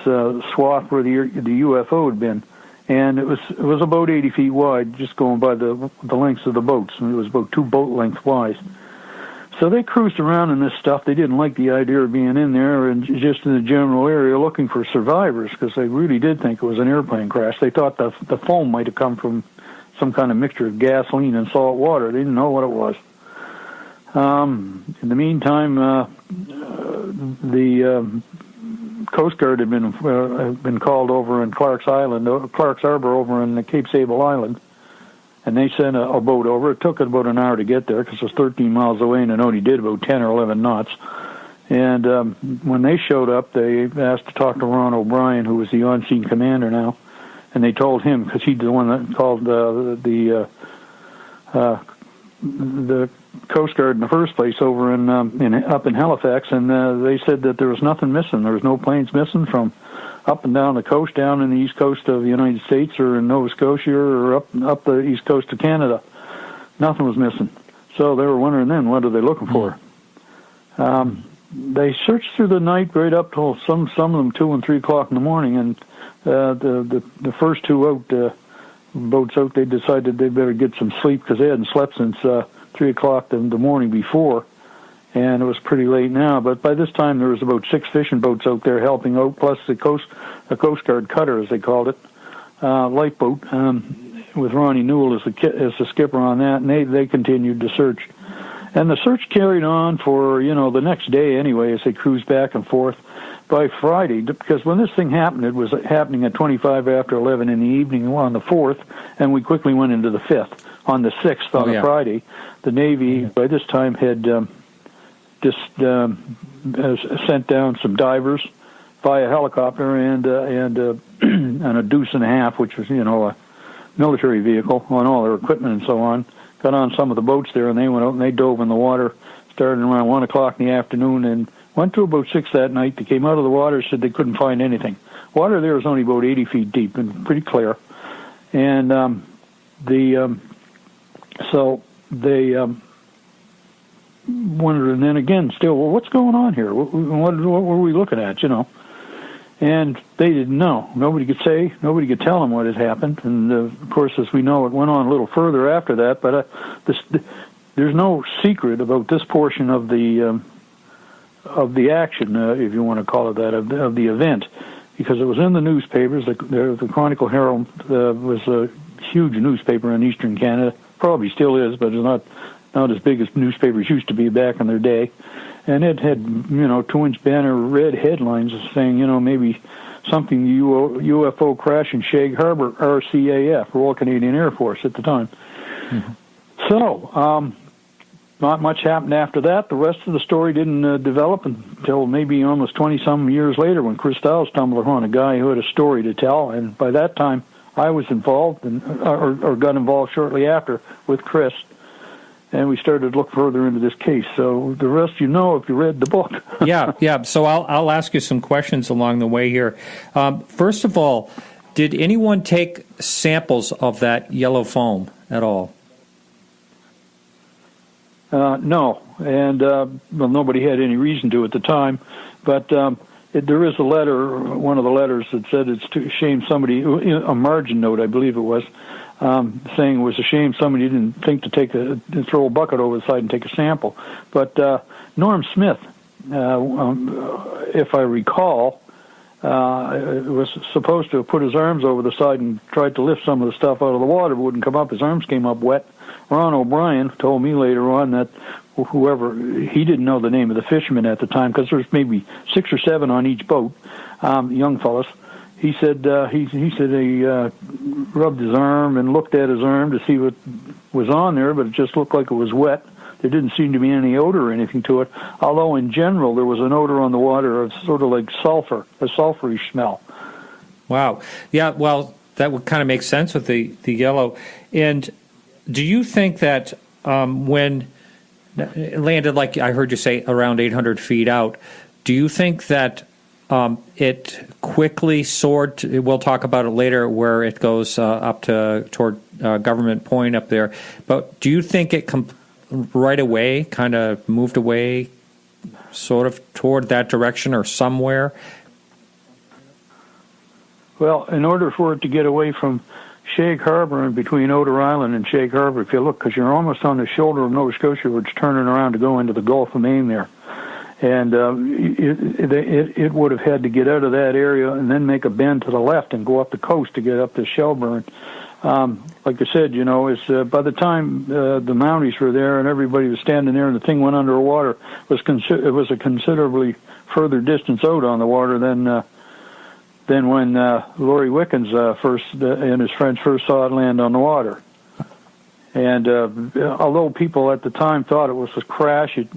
swath where the UFO had been. And it was about 80 feet wide, just going by the lengths of the boats. And it was about 2 boat lengths wide. So they cruised around in this stuff. They didn't like the idea of being in there and just in the general area looking for survivors, because they really did think it was an airplane crash. They thought the foam might have come from some kind of mixture of gasoline and salt water. They didn't know what it was. In the meantime, the Coast Guard had been called over in Clark's Harbour over in Cape Sable Island, and they sent a boat over. It took about an hour to get there because it was 13 miles away, and it only did about 10 or 11 knots. And when they showed up, they asked to talk to Ron O'Brien, who was the on-scene commander now, and they told him, because he's the one that called the Coast Guard in the first place over up in Halifax, and they said that there was nothing missing. There was no planes missing from up and down the coast, down in the east coast of the United States or in Nova Scotia or up the east coast of Canada. Nothing was missing. So they were wondering then, what are they looking for? They searched through the night right up till some of them 2 and 3 o'clock in the morning, and the first 2 boats out, they decided they better get some sleep because they hadn't slept since 3 o'clock the morning before, and it was pretty late now. But by this time, there was about 6 fishing boats out there helping out, plus a Coast Guard cutter, as they called it, light boat, with Ronnie Newell as the skipper on that, and they continued to search. And the search carried on for, the next day anyway, as they cruised back and forth. By Friday, because when this thing happened, it was happening at 25 after 11 in the evening on the 4th, and we quickly went into the 5th. On the 6th, on a Friday, the Navy, by this time, had sent down some divers via helicopter and a Deuce and a Half, which was, a military vehicle, on all their equipment and so on. Got on some of the boats there, and they went out and they dove in the water, starting around 1 o'clock in the afternoon, and went to about 6 that night. They came out of the water, said they couldn't find anything. Water there was only about 80 feet deep and pretty clear. And so they wondered, and then again, still, well, what's going on here? What were we looking at, And they didn't know. Nobody could say, nobody could tell them what had happened. And, of course, as we know, it went on a little further after that. But there's no secret about this portion of the action, if you want to call it that, of the event, because it was in the newspapers. The Chronicle Herald was a huge newspaper in Eastern Canada. Probably still is, but it's not as big as newspapers used to be back in their day. And it had, 2-inch banner red headlines saying, maybe something UFO crash in Shag Harbour, RCAF, Royal Canadian Air Force at the time. Mm-hmm. So, not much happened after that. The rest of the story didn't develop until maybe almost 20-some years later when Chris Stiles stumbled upon a guy who had a story to tell. And by that time, I was involved, or got involved shortly after with Chris, and we started to look further into this case. So the rest if you read the book. Yeah. So I'll ask you some questions along the way here. First of all, did anyone take samples of that yellow foam at all? No, and nobody had any reason to at the time, but there is a letter, one of the letters that said it's a shame somebody, a margin note, I believe it was, saying it was a shame somebody didn't think to throw a bucket over the side and take a sample. But Norm Smith, if I recall, was supposed to have put his arms over the side and tried to lift some of the stuff out of the water, but wouldn't come up. His arms came up wet. Ron O'Brien told me later on that he didn't know the name of the fishermen at the time, because there's maybe 6 or 7 on each boat, young fellas. He said he rubbed his arm and looked at his arm to see what was on there, but it just looked like it was wet. there didn't seem to be any odor or anything to it, although in general there was an odor on the water of sort of like sulfur, a sulfury smell. Wow. Yeah, well, that would kind of make sense with the yellow. And do you think that when it landed, like I heard you say, around 800 feet out, do you think that it quickly soared? We'll talk about it later, where it goes up toward Government Point up there. But do you think it right away kind of moved away, sort of toward that direction or somewhere? Well, in order for it to get away from Shag Harbour and between Otter Island and Shag Harbour, if you look, because you're almost on the shoulder of Nova Scotia, where it's turning around to go into the Gulf of Maine there. And it would have had to get out of that area and then make a bend to the left and go up the coast to get up to Shelburne. Like I said, it's by the time the Mounties were there and everybody was standing there and the thing went underwater, it was a considerably further distance out on the water than when Laurie Wickens and his friends first saw it land on the water. And although people at the time thought it was a crash, it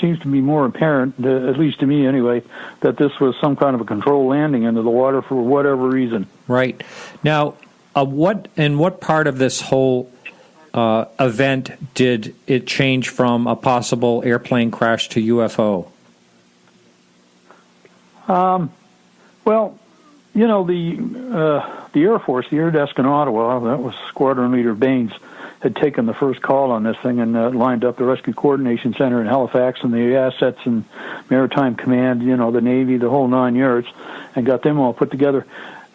seems to be more apparent, at least to me anyway, that this was some kind of a controlled landing into the water for whatever reason. Right. Now, what part of this whole event did it change from a possible airplane crash to UFO? Well, the Air Force, the Air Desk in Ottawa, that was Squadron Leader Baines, had taken the first call on this thing and lined up the Rescue Coordination Center in Halifax and the assets and Maritime Command, the Navy, the whole 9 yards, and got them all put together.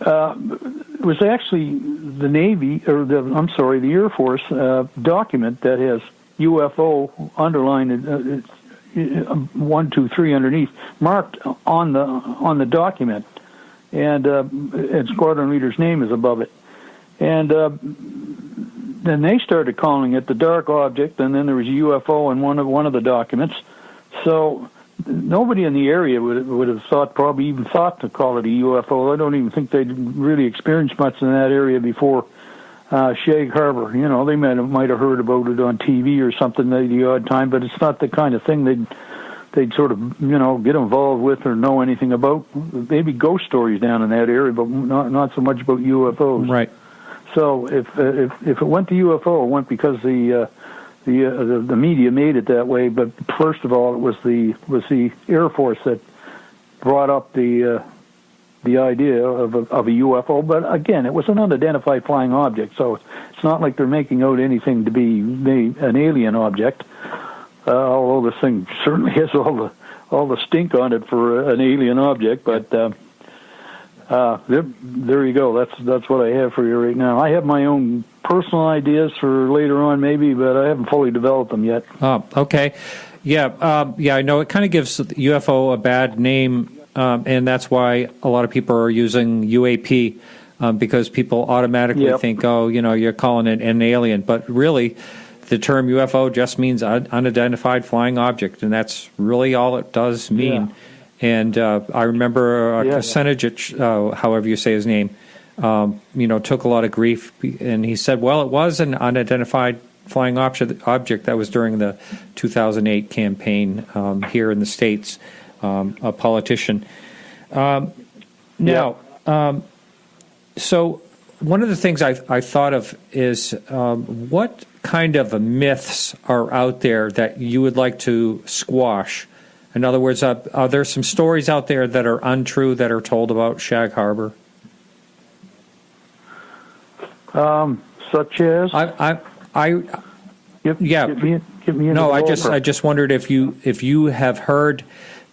It was actually the Navy, the Air Force document that has UFO underlined 1, 2, 3 underneath, marked on the document. And Squadron Leader's name is above it. And then they started calling it the dark object, and then there was a UFO in one of the documents. So nobody in the area would have probably even thought to call it a UFO. I don't even think they'd really experienced much in that area before Shag Harbour. They might have heard about it on TV or something the odd time, but it's not the kind of thing they'd sort of, get involved with or know anything about. Maybe ghost stories down in that area, but not so much about UFOs. Right. So if it went to UFO, it went because the media made it that way. But first of all, it was the Air Force that brought up the idea of a UFO. But again, it was an unidentified flying object, so it's not like they're making out anything to be an alien object. Although this thing certainly has all the stink on it for an alien object, but there you go. That's what I have for you right now. I have my own personal ideas for later on, maybe, but I haven't fully developed them yet. Oh, okay, yeah. I know it kind of gives UFO a bad name, and that's why a lot of people are using UAP because people automatically think, you're calling it an alien, but really, the term UFO just means unidentified flying object, and that's really all it does mean. Yeah. And I remember Kucinich, however you say his name, took a lot of grief, and he said, well, it was an unidentified flying object. That was during the 2008 campaign here in the States, a politician. So one of the things I thought of is what kind of myths are out there that you would like to squash? In other words, are there some stories out there that are untrue that are told about Shag Harbour? Such as? Give me no, I just wondered if you have heard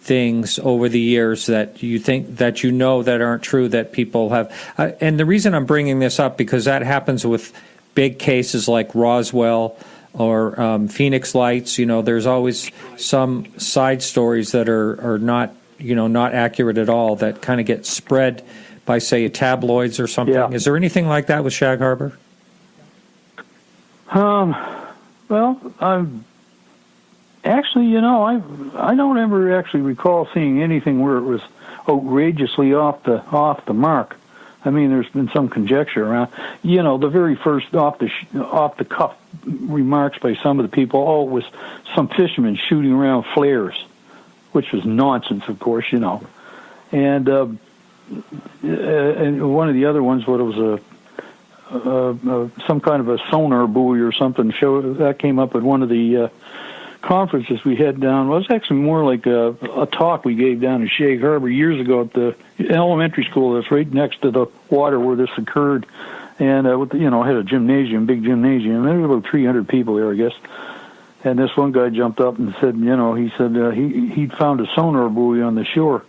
things over the years that you think that that aren't true that people have. And the reason I'm bringing this up because that happens with big cases like Roswell or Phoenix Lights. There's always some side stories that are not not accurate at all that kind of get spread by, say, tabloids or something. Yeah. Is there anything like that with Shag Harbour? Well, actually, I don't ever actually recall seeing anything where it was outrageously off the mark. I mean, there's been some conjecture around. The very first off the cuff remarks by some of the people, it was some fishermen shooting around flares, which was nonsense, of course, And one of the other ones, what it was some kind of a sonar buoy or something. That came up at one of the conferences we had down. Well, it was actually more like a talk we gave down in Shag Harbour years ago at the elementary school that's right next to the water where this occurred. And, had a gymnasium, big gymnasium. There were about 300 people there, I guess. And this one guy jumped up and said, he'd found a sonar buoy on the shore.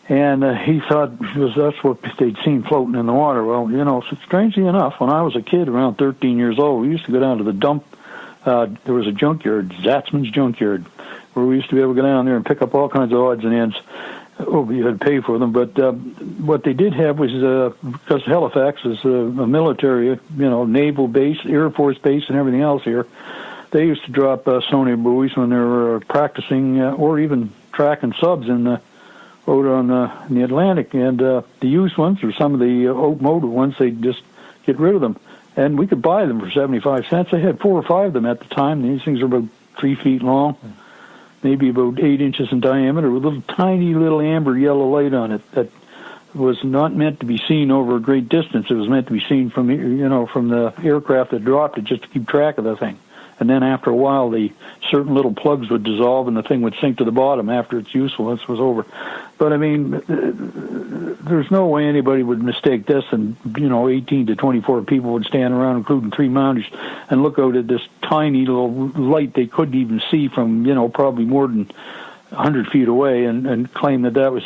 And he thought that's what they'd seen floating in the water. Well, so strangely enough, when I was a kid, around 13 years old, we used to go down to the dump. There was a junkyard, Zatzman's Junkyard, where we used to be able to go down there and pick up all kinds of odds and ends. You had to pay for them. But what they did have was, because Halifax is a military, naval base, Air Force base, and everything else here, they used to drop sonar buoys when they were practicing or even tracking subs out on the Atlantic, and the used ones or some of the outmoded ones, they'd just get rid of them. And we could buy them for 75 cents. I had 4 or 5 of them at the time. These things are about 3 feet long, maybe about 8 inches in diameter, with a tiny little amber yellow light on it that was not meant to be seen over a great distance. It was meant to be seen from the aircraft that dropped it, just to keep track of the thing. And then after a while, the certain little plugs would dissolve and the thing would sink to the bottom after its usefulness was over. But, I mean, there's no way anybody would mistake this, and, 18 to 24 people would stand around, including 3 Mounties, and look out at this tiny little light they couldn't even see from, probably more than 100 feet away, and claim that was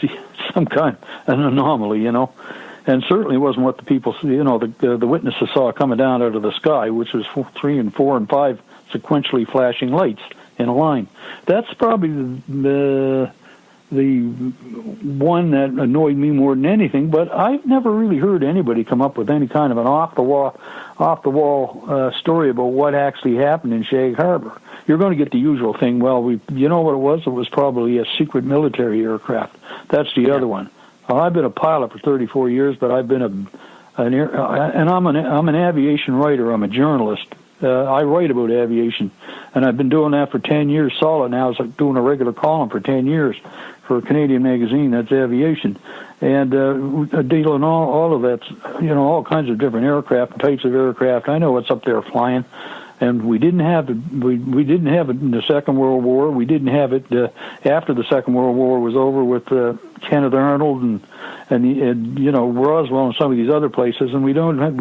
some kind of an anomaly, And certainly wasn't what the people, the witnesses saw coming down out of the sky, which was 3 and 4 and 5 sequentially flashing lights in a line. That's probably the one that annoyed me more than anything. But I've never really heard anybody come up with any kind of an off the wall story about what actually happened in Shag Harbour. You're going to get the usual thing. Well, you know what it was? It was probably a secret military aircraft. That's the other one. I've been a pilot for 34 years, but I've been I'm an aviation writer. I'm a journalist. I write about aviation, and I've been doing that for 10 years solid now. It's like doing a regular column for 10 years for a Canadian magazine that's aviation, and dealing all of that, all kinds of different aircraft and types of aircraft. I know what's up there flying. And we didn't have it. We didn't have it in the Second World War. We didn't have it after the Second World War was over with Kenneth Arnold and Roswell and some of these other places. And we don't have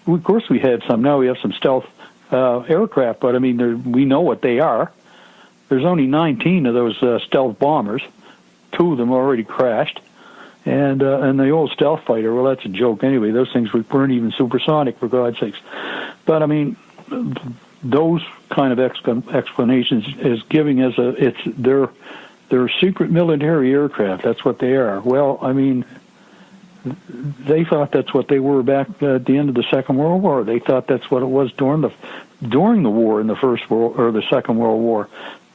of course we had some. Now we have some stealth aircraft, but I mean we know what they are. There's only 19 of those stealth bombers. 2 of them already crashed, and the old stealth fighter. Well, that's a joke anyway. Those things weren't even supersonic, for God's sakes. But I mean, those kind of explanations is giving us they're secret military aircraft. That's what they are. Well, I mean, they thought that's what they were back at the end of the Second World War. They thought that's what it was during the war in the First World or the Second World War.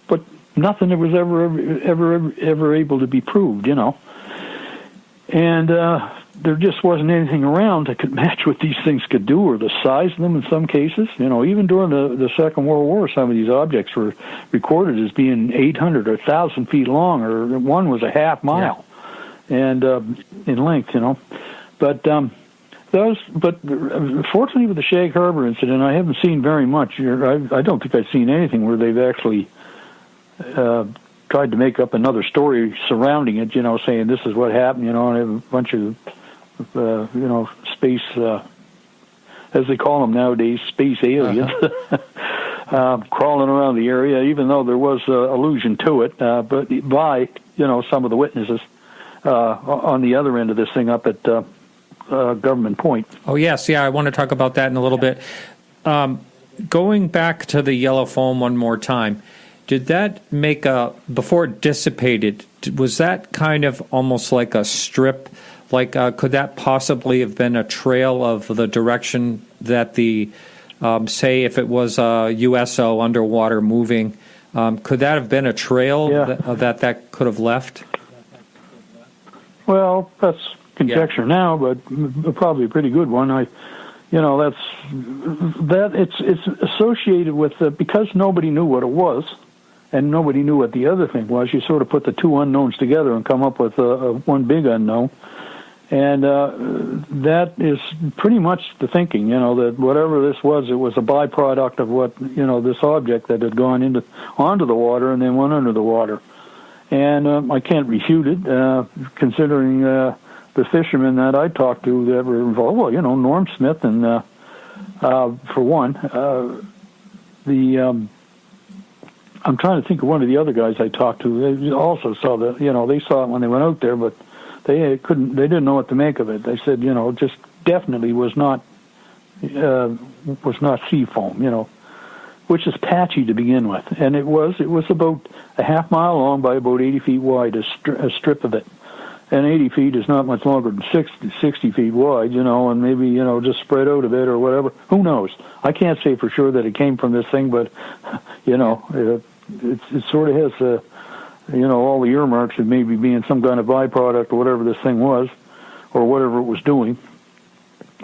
But nothing that was ever able to be proved, And there just wasn't anything around that could match what these things could do, or the size of them in some cases. Even during the Second World War, some of these objects were recorded as being 800 or 1,000 feet long, or one was a half mile, and in length. But fortunately with the Shag Harbour incident, I haven't seen very much. I don't think I've seen anything where they've actually tried to make up another story surrounding it, saying this is what happened, and have a bunch of, space, as they call them nowadays, space aliens, crawling around the area, even though there was allusion to it, but by, some of the witnesses on the other end of this thing up at Government Point. Oh, yes, I want to talk about that in a little bit. Going back to the yellow foam one more time, did that make before it dissipated, was that kind of almost like a strip? Like, could that possibly have been a trail of the direction that the, say, if it was a USO underwater moving, could that have been a trail that could have left? Well, that's conjecture now, but probably a pretty good one. It's associated with because nobody knew what it was, and nobody knew what the other thing was. You sort of put the two unknowns together and come up with one big unknown, and that is pretty much the thinking. That whatever this was, it was a byproduct of what this object that had gone onto the water and then went under the water. And I can't refute it, considering the fishermen that I talked to that were involved. Well, Norm Smith and for one, I'm trying to think of one of the other guys I talked to. They also saw they saw it when they went out there, but they didn't know what to make of it. They said, just definitely was not sea foam, which is patchy to begin with, and it was about a half mile long by about 80 feet wide, a strip of it. And 80 feet is not much longer than 60 feet wide, and maybe, just spread out a bit or whatever. Who knows? I can't say for sure that it came from this thing, but, it sort of has, all the earmarks of maybe being some kind of byproduct or whatever this thing was, or whatever it was doing.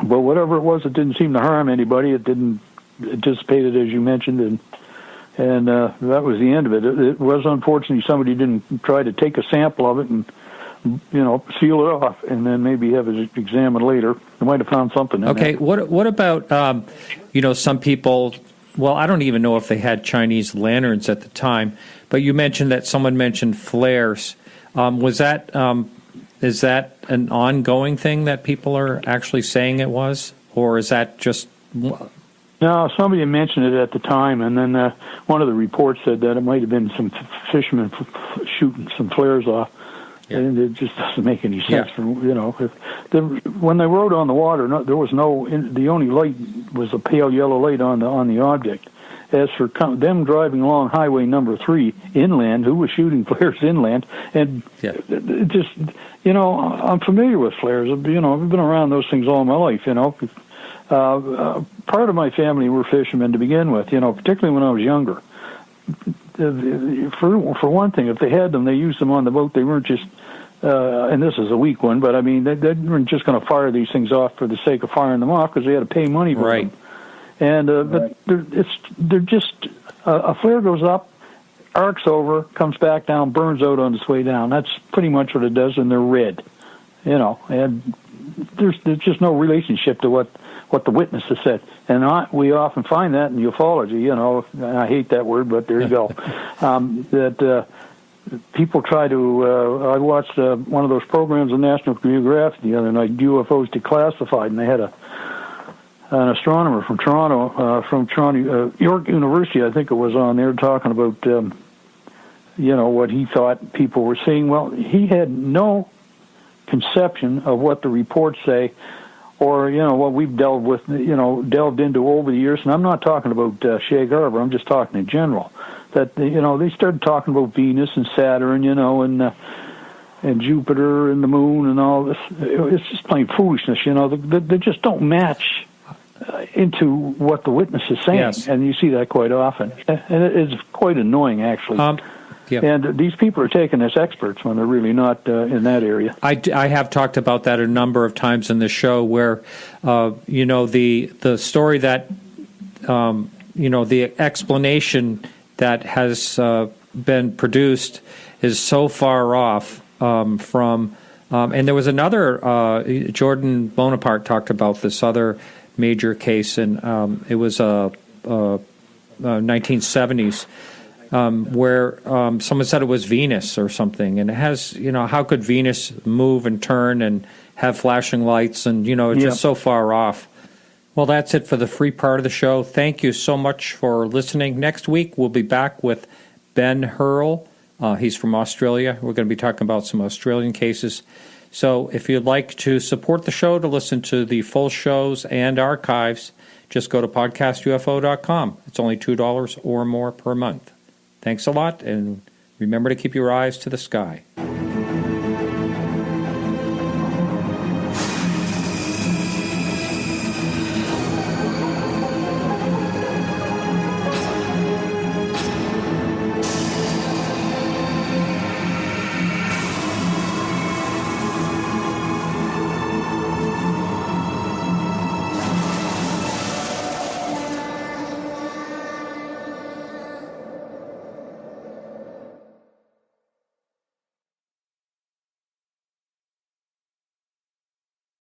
But whatever it was, it didn't seem to harm anybody. It didn't anticipate it, as you mentioned, and that was the end of it. It was unfortunately somebody didn't try to take a sample of it and seal it off, and then maybe have it examined later. They might have found something in Okay, there. what about, some people, well, I don't even know if they had Chinese lanterns at the time, but you mentioned that someone mentioned flares. Is that an ongoing thing that people are actually saying it was, or is that just... No, somebody mentioned it at the time, and then one of the reports said that it might have been some fishermen shooting some flares off. Yeah. And it just doesn't make any sense. Yeah. When they rode on the water, there was the only light was a pale yellow light on the object. As for them driving along Highway number 3 inland, who was shooting flares inland? And just, I'm familiar with flares. I've been around those things all my life. Part of my family were fishermen to begin with. Particularly when I was younger. For one thing, if they had them, they used them on the boat. They weren't just, and this is a weak one, but I mean, they weren't just going to fire these things off for the sake of firing them off because they had to pay money for them. And but they're just a flare goes up, arcs over, comes back down, burns out on its way down. That's pretty much what it does, and they're red. And there's just no relationship to what the witness has said. And we often find that in ufology, I hate that word, but there you go, that people try to, I watched one of those programs on National Geographic the other night, UFOs Declassified, and they had an astronomer from Toronto, York University, I think it was on there, talking about, what he thought people were seeing. Well, he had no conception of what the reports say, or what we've delved into over the years. And I'm not talking about Shag Harbour. I'm just talking in general. That they started talking about Venus and Saturn, and Jupiter and the moon and all this. It's just plain foolishness. They just don't match into what the witness is saying, and you see that quite often. And it's quite annoying, actually. Yeah. And these people are taken as experts when they're really not in that area. I have talked about that a number of times in the show where, the story that, the explanation that has been produced is so far off from, and there was another, Jordan Bonaparte talked about this other major case, and it was 1970s. Where someone said it was Venus or something, and it has, how could Venus move and turn and have flashing lights, and, it's just so far off. Well, that's it for the free part of the show. Thank you so much for listening. Next week, we'll be back with Ben Hurl. He's from Australia. We're going to be talking about some Australian cases. So if you'd like to support the show to listen to the full shows and archives, just go to podcastufo.com. It's only $2 or more per month. Thanks a lot, and remember to keep your eyes to the sky.